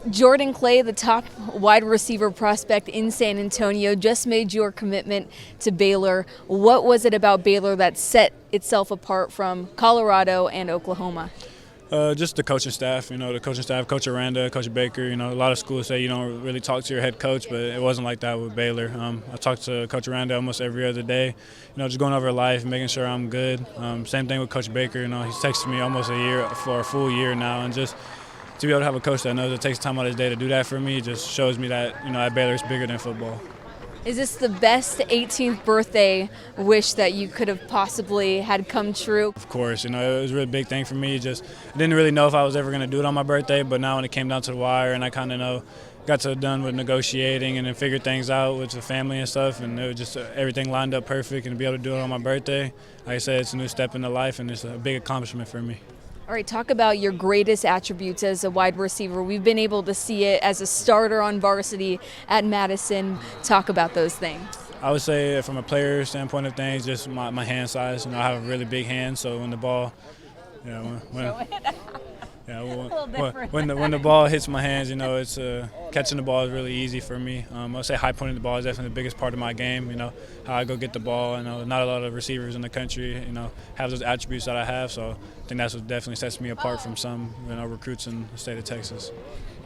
Jordan Clay, the top wide receiver prospect in San Antonio, just made your commitment to Baylor. What was it about Baylor that set itself apart from Colorado and Oklahoma? Just the coaching staff, the coaching staff, Coach Aranda, Coach Baker. A lot of schools say you don't really talk to your head coach, but it wasn't like that with Baylor. I talked to Coach Aranda almost every other day, just going over life, making sure I'm good. Same thing with Coach Baker. He's texted me almost a year for a full year now, and just to be able to have a coach that knows it takes time out of his day to do that for me just shows me that, at Baylor it's bigger than football. Is this the best 18th birthday wish that you could have possibly had come true? Of course, it was a really big thing for me. I didn't really know if I was ever going to do it on my birthday, but now when it came down to the wire and I kind of got done with negotiating and then figured things out with the family and stuff, and it was just everything lined up perfect, and to be able to do it on my birthday, like I said, it's a new step into life and it's a big accomplishment for me. All right, talk about your greatest attributes as a wide receiver. We've been able to see it as a starter on varsity at Madison. Talk about those things. I would say from a player standpoint of things, just my hand size. I have a really big hand, so when the ball, when the ball hits my hands, it's catching the ball is really easy for me. I would say high pointing the ball is definitely the biggest part of my game. How I go get the ball. Not a lot of receivers in the country, have those attributes that I have. So I think that's what definitely sets me apart from some, recruits in the state of Texas.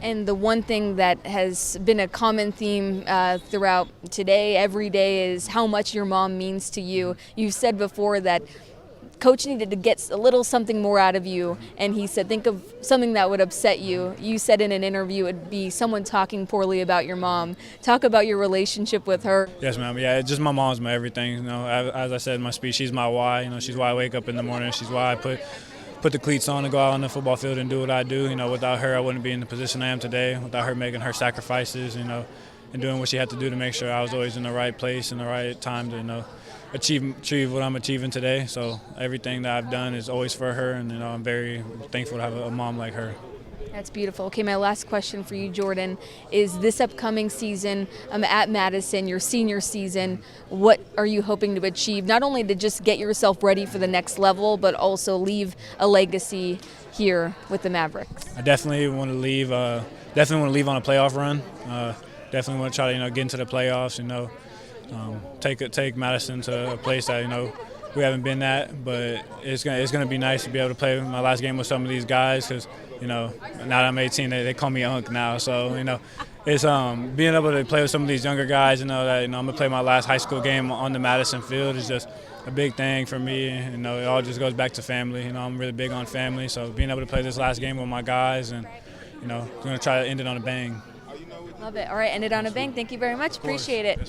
And the one thing that has been a common theme throughout today, every day, is how much your mom means to you. You've said before that Coach needed to get a little something more out of you, and he said, think of something that would upset you. You said in an interview it would be someone talking poorly about your mom. Talk about your relationship with her. Yes, ma'am. Yeah, just my mom's my everything. As I said in my speech, she's my why. She's why I wake up in the morning. She's why I put the cleats on and go out on the football field and do what I do. Without her, I wouldn't be in the position I am today. Without her making her sacrifices, and doing what she had to do to make sure I was always in the right place and the right time to, achieve what I'm achieving today. So everything that I've done is always for her, and I'm very thankful to have a mom like her. That's beautiful. Okay, my last question for you, Jordan, is this upcoming season at Madison, your senior season, what are you hoping to achieve? Not only to just get yourself ready for the next level, but also leave a legacy here with the Mavericks. I definitely want to leave. On a playoff run. Definitely want to try to get into the playoffs. Take Madison to a place that we haven't been at, but it's gonna be nice to be able to play my last game with some of these guys, because now that I'm 18, they call me Unc now. So it's being able to play with some of these younger guys. That I'm gonna play my last high school game on the Madison field is just a big thing for me. It all just goes back to family. I'm really big on family, so being able to play this last game with my guys, and gonna try to end it on a bang. Love it. All right, end it on a bang. Thank you very much. Appreciate it.